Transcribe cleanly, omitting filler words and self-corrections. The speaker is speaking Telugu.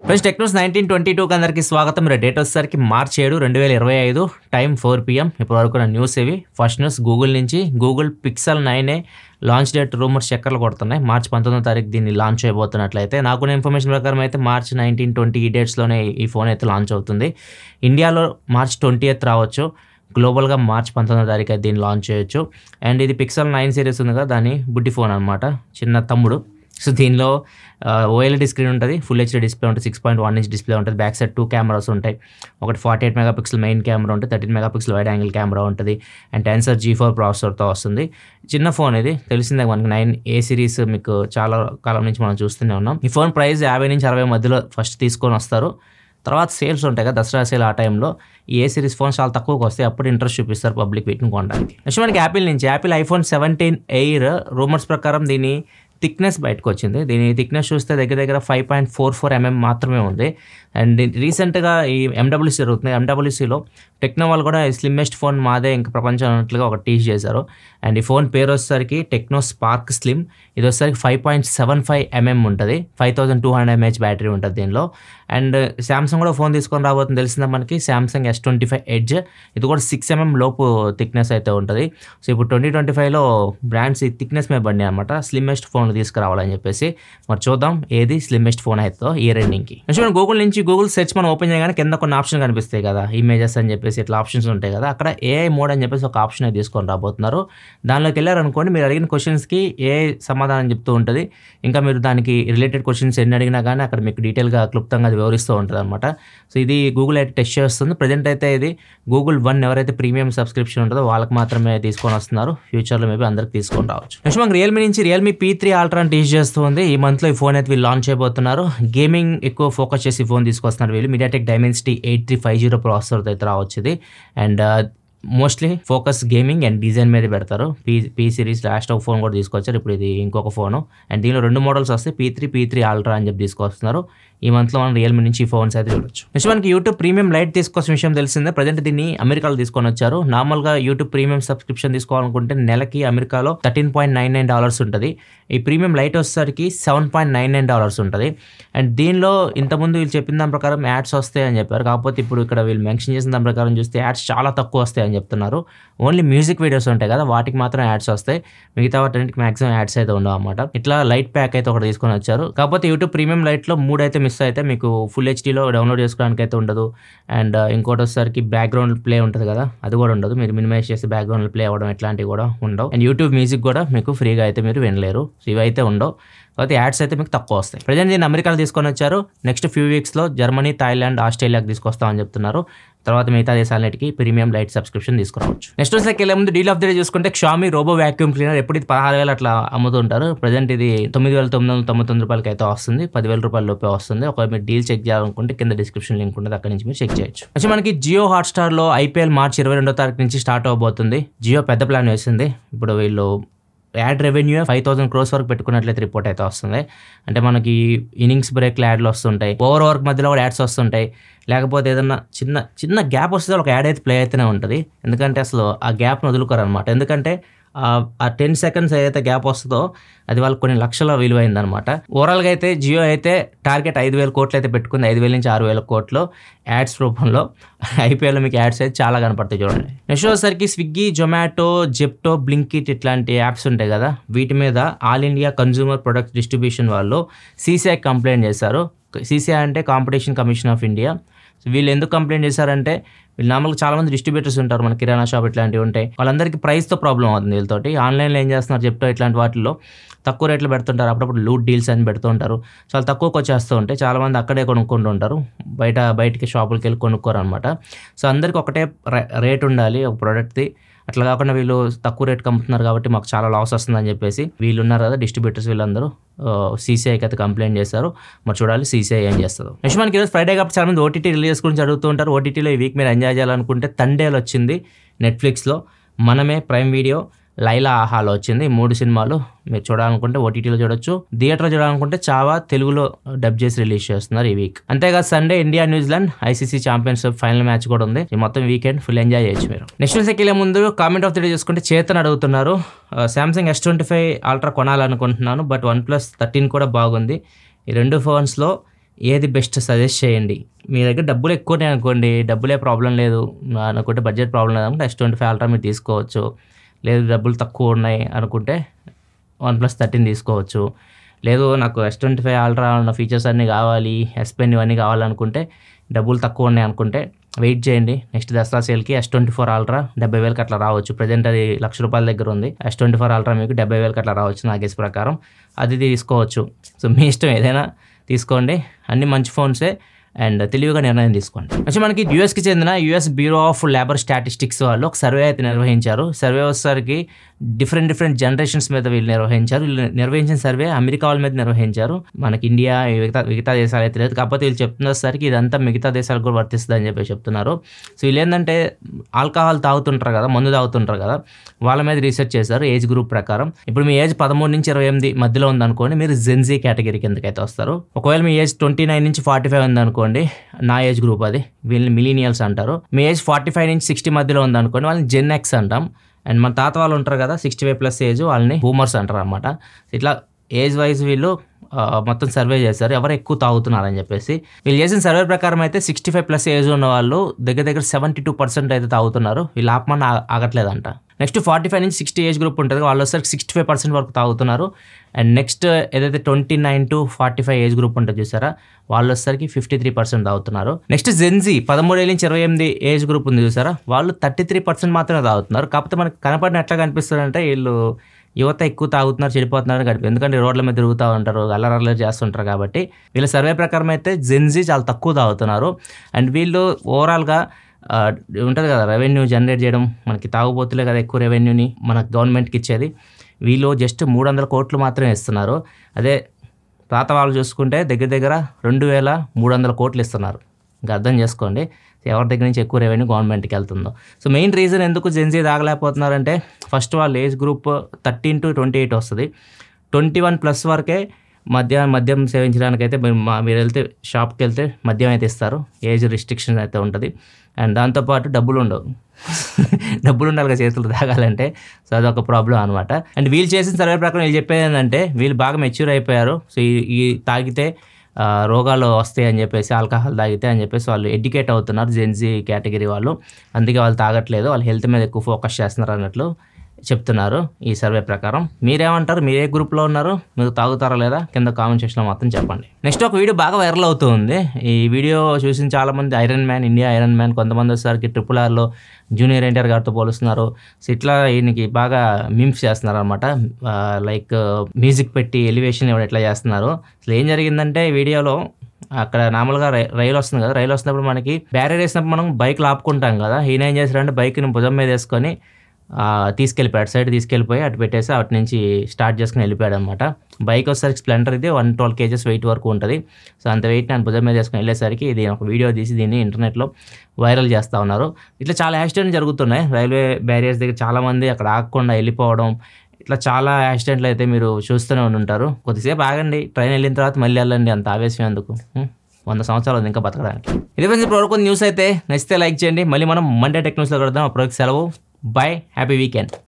ఫ్రెండ్స్ టెక్నోస్ 1922 అందరికి స్వాగతం. డేట్ వచ్చేసరికి మార్చ్ 7, 2025, టైం 4 PM. ఇప్పటి వరకు నా న్యూస్ ఇవి. ఫస్ట్ న్యూస్ గూగుల్ నుంచి. Google pixel 9 launch date rumours చక్కర్లు కొడుతున్నాయి. మార్చ్ 19వ తారీఖు దీన్ని లాంచ్ అయిపోతున్నట్లయితే నాకున్న ఇన్ఫర్మేషన్ ప్రకారం అయితే మార్చ్ 19-20 ఈ డేట్స్లోనే ఈ ఫోన్ అయితే లాంచ్ అవుతుంది. ఇండియాలో మార్చ్ 20th రావచ్చు. గ్లోబల్గా మార్చ్ 19వ తారీఖు అయితే దీన్ని లాంచ్ చేయొచ్చు. అండ్ ఇది పిక్సెల్ 9 సిరీస్ ఉంది కదా, దాని బుడ్డి ఫోన్ అనమాట, చిన్న తమ్ముడు. సో దీనిలో OLED స్క్రీన్ ఉంటుంది, ఫుల్ HD డిస్ప్లే ఉంటుంది, 6.1 inch డిస్ప్లే ఉంటుంది. బ్యాక్ సైడ్ 2 కెమెరాస్ ఉంటాయి. ఒకటి 48 మెగాపిక్సెల్ మెయిన్ కెమెరా ఉంటుంది, 13 మెగాపిక్సెల్ వైడ్ యాంగిల్ కెమెరా ఉంటుంది. అండ్ టెన్సర్ G4 ప్రాసెసర్తో వస్తుంది. చిన్న ఫోన్ ఇది, తెలిసిందే మనకి 9A సిరీస్ మీకు చాలా కాలం నుంచి మనం చూస్తూనే ఉన్నాం. ఈ ఫోన్ ప్రైస్ 50 నుంచి 60 మధ్యలో ఫస్ట్ తీసుకొని వస్తారు. తర్వాత సేల్స్ ఉంటాయి కదా, దసరా సేల్, ఆ టైంలో ఈ ఏ సిరీస్ ఫోన్స్ చాలా తక్కువకి వస్తాయి. అప్పుడు ఇంట్రెస్ట్ చూపిస్తారు పబ్లిక్ వీటిని కొనడానికి. నెక్స్ట్ మనకి యాపిల్ నుంచి. యాపిల్ iPhone 17 Air రూమర్స్ ప్రకారం దీని థిక్నెస్ బయటకు వచ్చింది. దీని థిక్నెస్ చూస్తే దగ్గర దగ్గర 5.44 mm మాత్రమే ఉంది. అండ్ రీసెంట్గా ఈ MWC జరుగుతుంది. MWCలో టెక్నో వాళ్ళు కూడా స్లిమ్మెస్ట్ ఫోన్ మాదే ఇంకా ప్రపంచం అన్నట్లుగా ఒక టీచ్ చేశారు. అండ్ ఈ ఫోన్ పేరు వచ్చేసరికి టెక్నో స్పార్క్ స్లిమ్. ఇది వచ్చేసరికి 5.75 mm ఉంటుంది, 5200 mAh బ్యాటరీ ఉంటుంది దీనిలో. అండ్ శాంసంగ్ కూడా ఫోన్ తీసుకొని రాబోతుంది, తెలిసిందా మనకి, శాంసంగ్ S25 Edge. ఇది కూడా 6 mm లోపు థిక్నెస్ అయితే ఉంటుంది. సో ఇప్పుడు 2025లో బ్రాండ్స్ ఈ థిక్నెస్ మీద బండి అనమాట, స్లిమ్మెస్ట్ ఫోన్ తీసుకురావాలని చెప్పేసి. మరి చూద్దాం ఏది స్లిమ్మెస్ట్ ఫోన్ అయితే ఇయర్ ఎండింగ్కి. నెక్స్ట్ గూగుల్ నుంచి. గూగుల్ సెర్చ్ మనం ఓపెన్ చేయగానే కింద కొన్ని ఆప్షన్ కనిపిస్తాయి కదా, ఇమేజెస్ అని చెప్పేసి ఇట్లా ఆప్షన్స్ ఉంటాయి కదా. అక్కడ AI మోడ్ అని చెప్పేసి ఒక ఆప్షన్ అయితే తీసుకొని రాబోతున్నారు. దానిలోకి వెళ్ళారనుకోండి, మీరు అడిగిన క్వశ్చన్స్కి AI సమాధానం చెప్తూ ఉంటుంది. ఇంకా మీరు దానికి రిలేటెడ్ క్వశ్చన్స్ ఎన్ని అడిగినా కానీ అక్కడ మీకు డీటెయిల్గా క్లుప్తంగా అది వివరిస్తూ ఉంటుంది అనమాట. సో ఇది గూగుల్ అయితే టెస్ట్ చేస్తుంది. ప్రజెంట్ అయితే ఇది Google One ఎవరైతే ప్రీమియం సబ్స్క్రిప్షన్ ఉంటుందో వాళ్ళకి మాత్రమే తీసుకొని వస్తున్నారు. ఫ్యూచర్లో మేబీ అందరికి తీసుకొని రావచ్చు. నెక్స్ట్ మనకి రియల్మీ నుంచి. రియల్మీ P3 Ultra టీచ్ చేస్తుంది. ఈ మంత్లో ఈ ఫోన్ అయితే వీళ్ళు లాంచ్ అయిపోతున్నారు. గేమింగ్ ఎక్కువ ఫోకస్ చేసి ఫోన్ తీసుకొస్తున్నారు వీళ్ళు. MediaTek Dimensity 8350 ప్రాసెసర్ అయితే రావచ్చు ఇది. And mostly focus gaming and design మీద పెడతారు. పీ సిరీస్ లాస్ట్ ఒక ఫోన్ కూడా తీసుకొచ్చారు, ఇప్పుడు ఇది ఇంకొక ఫోను. అండ్ దీనిలో 2 మోడల్స్ వస్తాయి, P3 Ultra అని చెప్పి తీసుకొస్తున్నారు. ఈ మంత్లో మనం రియల్మీ నుంచి ఈ ఫోన్స్ అయితే చూడొచ్చు. నెక్స్ట్ మనకి యూట్యూబ్ ప్రీమియం లైట్ తీసుకొచ్చిన విషయం తెలిసిందే. ప్రజెంట్ దీన్ని అమెరికాలో తీసుకొని వచ్చారు. నార్మల్గా యూట్యూబ్ ప్రీమియం సబ్స్క్రిప్షన్ తీసుకోవాలనుకుంటే నెలకి అమెరికాలో $13.99 ఉంటుంది. ఈ ప్రీమియం లైట్ వచ్చేసరికి $7.99 ఉంటుంది. అండ్ దీనిలో ఇంతకుముందు వీళ్ళు చెప్పిన దాని ప్రకారం యాడ్స్ వస్తాయి అని చెప్పారు. కాకపోతే ఇప్పుడు ఇక్కడ వీళ్ళు మెన్షన్ చేసిన దాని ప్రకారం చూస్తే యాడ్స్ చాలా తక్కువ వస్తాయి అని చెప్తున్నారు. ఓన్లీ మ్యూజిక్ వీడియోస్ ఉంటాయి కదా, వాటికి మాత్రం యాడ్స్ వస్తాయి. మిగతా వాటికి మాక్సిమం యాడ్స్ అయితే ఉండవు అన్నమాట. ఇట్లా లైట్ ప్యాక్ అయితే ఒకటి తీసుకొని వచ్చారు. కాకపోతే యూట్యూబ్ ప్రీమియం లైట్లో 3 అయితే మిస్ అయితే మీకు ఫుల్ HDలో డౌన్లోడ్ చేసుకోవడానికి అయితే ఉండదు. అండ్ ఇంకోటి వచ్చేసరికి బ్యాక్గ్రౌండ్ ప్లే ఉంటుంది కదా, అది కూడా ఉండదు. మీరు మినిమైజ్ చేసి బ్యాక్గ్రౌండ్ ప్లే అవ్వడం ఇట్లాంటివి కూడా ఉండవు. అండ్ యూట్యూబ్ మ్యూజిక్ కూడా మీకు ఫ్రీగా అయితే మీరు వినలేరు. సో ఇవైతే ఉండవు. కాబట్టి యాడ్స్ అయితే మీకు తక్కువ వస్తాయి. ప్రజెంట్ దీన్ని అమెరికాలో తీసుకొని వచ్చారు. నెక్స్ట్ ఫ్యూ వీక్స్లో జర్మనీ, థాయిలాండ్, ఆస్ట్రేలియాకి తీసుకొస్తామని చెప్తున్నారు. తర్వాత మిగతా దేశాలన్నిటికీ ప్రీమియం లైట్ సబ్స్క్రిప్షన్ తీసుకురావచ్చు. నెక్స్ట్ రోజుకి వెళ్ళే ముందు డీల్ ఆఫ్ ది డే చూసుకుంటే Xiaomi రోబో వ్యాక్యూమ్ క్లీనర్. ఎప్పుడు ఇది 16,000 అట్లా అమ్ముతుంటారు. ప్రజెంట్ ఇది $9,999 అయితే వస్తుంది, $10,000 లోపే వస్తుంది. ఒకవేళ మీరు డీల్ చెక్ చేయాలనుకుంటే కింద డిస్క్రిప్షన్ లింక్ ఉంటుంది, అక్కడ నుంచి మీరు చెక్ చేయొచ్చు. నెక్స్ట్ మనకి జియో హాట్స్టార్లో IPL మార్చ్ 22వ తారీఖు నుంచి స్టార్ట్ అవబోతుంది. జియో పెద్ద ప్లాన్ వేసింది. ఇప్పుడు వీళ్ళు యాడ్ రెవెన్యూ 5,000 crores వరకు పెట్టుకున్నట్లయితే రిపోర్ట్ అయితే వస్తుంది. అంటే మనకి ఇన్నింగ్స్ బ్రేక్లో యాడ్లు వస్తుంటాయి, ఓవర్ వర్క్ మధ్యలో కూడా యాడ్స్ వస్తుంటాయి. లేకపోతే ఏదన్నా చిన్న గ్యాప్ వస్తే ఒక యాడ్ అయితే ప్లే అయితేనే ఉంటుంది. ఎందుకంటే అసలు ఆ గ్యాప్ను వదులుకోరు అనమాట. ఎందుకంటే ఆ 10 seconds ఏదైతే గ్యాప్ వస్తుందో అది వాళ్ళకి కొన్ని లక్షల విలువైంది అనమాట. ఓవరాల్గా అయితే జియో అయితే టార్గెట్ 5,000 కోట్లు అయితే పెట్టుకుంది. 5,000 నుంచి 6,000 కోట్లు యాడ్స్ రూపంలో. IPLలో మీకు యాడ్స్ అయితే చాలా కనపడతాయి చూడండి. నెక్స్ట్ వచ్చేసరికి స్విగ్గీ, జొమాటో, జెప్టో, బ్లింకిట్ ఇట్లాంటి యాప్స్ ఉంటాయి కదా, వీటి మీద all India consumer products distribution వాళ్ళు CCI కంప్లైంట్ చేశారు. CCI అంటే కాంపిటీషన్ కమిషన్ ఆఫ్ ఇండియా. వీళ్ళు ఎందుకు కంప్లైంట్ చేశారంటే, వీళ్ళు నార్మల్గా చాలామంది డిస్ట్రిబ్యూటర్స్ ఉంటారు, మన కిరాణా షాప్ ఇట్లాంటివి ఉంటాయి, వాళ్ళందరికీ ప్రైస్తో ప్రాబ్లం అవుతుంది వీళ్ళతోటి. ఆన్లైన్లో ఏం చేస్తున్నారు, జెప్టో ఇట్లాంటి వాటిల్లో తక్కువ రేట్లు పెడుతుంటారు, అప్పుడప్పుడు లూట్ డీల్స్ అని పెడుతూ ఉంటారు. చాలా తక్కువకి వచ్చేస్తూ ఉంటాయి. చాలామంది అక్కడే కొనుక్కుంటూ ఉంటారు, బయటికి షాపులకి వెళ్ళి కొనుక్కోరు అనమాట. సో అందరికీ ఒకటే రేట్ ఉండాలి ఒక ప్రోడక్ట్ది. అట్లా కాకుండా వీళ్ళు తక్కువ రేట్కి అమ్ముతున్నారు కాబట్టి మాకు చాలా లాస్ వస్తుందని చెప్పేసి వీళ్ళు ఉన్నారు కదా డిస్ట్రిబ్యూటర్స్, వీళ్ళందరూ CCIకి అయితే కంప్లైంట్ చేస్తారు. మరి చూడాలి CCI ఏం చేస్తారు. నెక్స్ట్ మనకి ఈరోజు ఫ్రైడే కాబట్టి చాలా మంది OTT రిలీజ్ గురించి అడుగుతూ ఉంటారు. OTTలో ఈ వీక్ మీరు ఎంజాయ్ చేయాలనుకుంటే తండేల్ వచ్చింది నెట్ఫ్లిక్స్లో, మనమే ప్రైమ్ వీడియో, లైలా ఆహాలో వచ్చింది. 3 సినిమాలు మీరు చూడాలనుకుంటే OTTలో చూడొచ్చు. థియేటర్లో చూడాలనుకుంటే చావా తెలుగులో డబ్ చేసి రిలీజ్ చేస్తున్నారు ఈ వీక్. అంతేకాదు సండే ఇండియా న్యూజిలాండ్ ICC ఛాంపియన్షిప్ ఫైనల్ మ్యాచ్ కూడా ఉంది. ఈ మొత్తం వీకెండ్ ఫుల్ ఎంజాయ్ చేయొచ్చు మీరు. నెక్స్ట్ సెకండ్ ముందు కామెంట్ ఆఫ్ ది డే చూసుకుంటే చేతన్ అడుగుతున్నారు, Samsung S25 Ultra కొనాలనుకుంటున్నాను, బట్ OnePlus 13 కూడా బాగుంది. ఈ 2 ఫోన్స్లో ఏది బెస్ట్ సజెస్ట్ చేయండి. మీ దగ్గర డబ్బులు ఎక్కువనే అనుకోండి, డబ్బులే ప్రాబ్లం లేదు అనుకుంటే, బడ్జెట్ ప్రాబ్లం లేదు అనుకుంటే S25 అల్ట్రా మీరు తీసుకోవచ్చు. లేదు డబ్బులు తక్కువ ఉన్నాయి అనుకుంటే OnePlus 13 తీసుకోవచ్చు. లేదు నాకు S25 అల్ట్రా ఉన్న ఫీచర్స్ అన్నీ కావాలి, S Pen ఇవన్నీ కావాలనుకుంటే, డబ్బులు తక్కువ ఉన్నాయి అనుకుంటే వెయిట్ చేయండి. నెక్స్ట్ దసరా సేల్కి S24 అల్ట్రా 70,000కి అట్లా రావచ్చు. ప్రజెంట్ అది ₹1,00,000 దగ్గర ఉంది. S24 అల్ట్రా మీకు 70,000కి అట్లా రావచ్చు నా గెస్ ప్రకారం. అది తీసుకోవచ్చు. సో మీ ఇష్టం ఏదైనా తీసుకోండి, అన్ని మంచి ఫోన్సే అండ్ తెలివిగా నిర్ణయం తీసుకోండి. అంటే మనకి యూఎస్కి చెందిన US bureau of labour statistics వాళ్ళు ఒక సర్వే అయితే నిర్వహించారు. సర్వే వచ్చేసరికి డిఫరెంట్ జనరేషన్స్ మీద వీళ్ళు నిర్వహించిన సర్వే అమెరికా వాళ్ళ మీద నిర్వహించారు. మనకి ఇండియా మిగతా దేశాలు అయితే లేదు. కాకపోతే వీళ్ళు చెప్తున్నసరికి ఇదంతా మిగతా దేశాలకు కూడా వర్తిస్తుంది అని చెప్పి చెప్తున్నారు. సో వీళ్ళు ఏంటంటే ఆల్కహాల్ తాగుతుంటారు కదా, మందు తాగుతుంటారు కదా, వాళ్ళ మీద రీసెర్చ్ చేశారు ఏజ్ గ్రూప్ ప్రకారం. ఇప్పుడు మీ ఏజ్ 13 నుంచి 28 మధ్యలో ఉందనుకోండి, మీరు జెన్జీ కేటగిరీ కిందకైతే వస్తారు. ఒకవేళ మీ ఏజ్ 29 నుంచి 45 ఉందనుకోండి, నా ఏజ్ గ్రూప్ అది, వీళ్ళని మిలీనియల్స్ అంటారు. మీ ఏజ్ 45 నుంచి 60 మధ్యలో ఉందనుకోండి, వాళ్ళని జెన్ ఎక్స్ అంటాం. అండ్ మన తాత వాళ్ళు ఉంటారు కదా 65+ ఏజ్, వాళ్ళని బూమర్స్ అంటారు అనమాట. ఇట్లా ఏజ్ వైజ్ వీళ్ళు మొత్తం సర్వే చేశారు ఎవరు ఎక్కువ తాగుతున్నారని చెప్పేసి. వీళ్ళు చేసిన సర్వే ప్రకారం అయితే 65+ ఏజ్ ఉన్న వాళ్ళు దగ్గర 72% అయితే తాగుతున్నారు. వీళ్ళు ఆపమని ఆగట్లేదంట. నెక్స్ట్ 45 నుంచి 60 ఏజ్ గ్రూప్ ఉంటుంది, వాళ్ళు వచ్చేసరికి 65% వరకు తాగుతున్నారు. అండ్ నెక్స్ట్ ఏదైతే 29 to 45 ఏజ్ గ్రూప్ ఉంటుంది చూసారా, వాళ్ళు వచ్చేసరికి 53% తాగుతున్నారు. నెక్స్ట్ జెన్జీ 13 నుంచి 28 ఏజ్ గ్రూప్ ఉంది చూసారా, వాళ్ళు 33% మాత్రమే తాగుతున్నారు. కాకపోతే మనకు కనపడిన ఎట్లా కనిపిస్తుందంటే వీళ్ళు యువత ఎక్కువ తాగుతున్నారు, చెడిపోతున్నారు కనిపి, ఎందుకంటే రోడ్ల మీద తిరుగుతూ ఉంటారు, అల్లరల్లరి చేస్తుంటారు కాబట్టి. వీళ్ళ సర్వే ప్రకారం అయితే జెన్జీ చాలా తక్కువ తాగుతున్నారు. అండ్ వీళ్ళు ఓవరాల్గా ఉంటుంది కదా రెవెన్యూ జనరేట్ చేయడం, మనకి తాగుబోతులే కదా ఎక్కువ రెవెన్యూని మనకు గవర్నమెంట్కి ఇచ్చేది, వీళ్ళు జస్ట్ 300 కోట్లు మాత్రమే ఇస్తున్నారు. అదే తాత వాళ్ళు చూసుకుంటే దగ్గర 2,300 కోట్లు ఇస్తున్నారు. ఇంకా అర్థం చేసుకోండి ఎవరి దగ్గర నుంచి ఎక్కువ రెవెన్యూ గవర్నమెంట్కి వెళ్తుందో. సో మెయిన్ రీజన్ ఎందుకు జెన్జీ తాగలేకపోతున్నారంటే, ఫస్ట్ వాళ్ళ ఏజ్ గ్రూప్ 13 to 28 వస్తుంది. 21+ వరకే మద్యం సేవించడానికి అయితే మీరు వెళ్తే షాప్కి వెళ్తే మద్యం అయితే ఇస్తారు, ఏజ్ రిస్ట్రిక్షన్ అయితే ఉంటుంది. అండ్ దాంతోపాటు డబ్బులు ఉండవు, డబ్బులు ఉండాలి కదా చేతులు తాగాలంటే. సో అదొక ప్రాబ్లం అనమాట. అండ్ వీళ్ళు చేసిన సర్వే ప్రకారం వీళ్ళు చెప్పేది ఏంటంటే, వీళ్ళు బాగా మెచ్యూర్ అయిపోయారు. సో ఈ తాగితే రోగాలు వస్తాయి అని చెప్పేసి, ఆల్కహాల్ తాగితే అని చెప్పేసి వాళ్ళు ఎడ్యుకేట్ అవుతున్నారు జెన్జీ కేటగిరీ వాళ్ళు. అందుకే వాళ్ళు తాగట్లేదు, వాళ్ళు హెల్త్ మీద ఎక్కువ ఫోకస్ చేస్తున్నారు అన్నట్లు చెప్తున్నారు ఈ సర్వే ప్రకారం. మీరేమంటారు, మీరు ఏ గ్రూప్లో ఉన్నారు, మీరు తాగుతారా లేదా కింద కామెంట్ సెక్షన్లో మాత్రం చెప్పండి. నెక్స్ట్ ఒక వీడియో బాగా వైరల్ అవుతుంది. ఈ వీడియో చూసిన చాలామంది ఇండియా ఐరన్ మ్యాన్, కొంతమంది వచ్చేసరికి RRRలో జూనియర్ ఎన్టీఆర్ గారితో పోలుస్తున్నారు. సో ఇట్లా ఈయనకి బాగా మీమ్స్ చేస్తున్నారు అనమాట. లైక్ మ్యూజిక్ పెట్టి ఎలివేషన్ ఇట్లా చేస్తున్నారు. అసలు ఏం జరిగిందంటే వీడియోలో అక్కడ నార్మల్గా రైలు వస్తుంది కదా, రైలు వస్తున్నప్పుడు మనకి బ్యారియర్ వేసినప్పుడు మనం బైక్లు ఆపుకుంటాం కదా, ఈయన ఏం చేశారంటే బైక్ని భుజం మీద వేసుకొని తీసుకెళ్ళిపోయాడు, సైడ్ తీసుకెళ్ళిపోయి అటు పెట్టేసి అటు నుంచి స్టార్ట్ చేసుకుని వెళ్ళిపోయాడు అనమాట. బైక్ వచ్చేసరికి స్ప్లెండర్, ఇది 112 kgs వెయిట్ వరకు ఉంటుంది. సో అంత వెయిట్ నేను భుజం మీద వేసుకొని వెళ్ళేసరికి ఇది ఒక వీడియో తీసి దీన్ని ఇంటర్నెట్లో వైరల్ చేస్తూ ఉన్నారు. ఇట్లా చాలా యాక్సిడెంట్లు జరుగుతున్నాయి రైల్వే బ్యారియర్స్ దగ్గర, చాలామంది అక్కడ ఆగకుండా వెళ్ళిపోవడం, ఇట్లా చాలా యాక్సిడెంట్లు అయితే మీరు చూస్తూనే ఉంటారు. కొద్దిసేపు ఆగండి, ట్రైన్ వెళ్ళిన తర్వాత మళ్ళీ వెళ్ళండి, అంత ఆవేశం ఎందుకు, 100 సంవత్సరాలు ఉంది ఇంకా బతకడానికి. ఇది ఫ్రెండ్స్ ఇప్పుడు న్యూస్ అయితే నచ్చితే లైక్ చేయండి. మళ్ళీ మనం మండే టెక్ న్యూస్లో కడదాం. అప్పటికి సెలవు, బాయ్, హ్యాపీ వీకెండ్.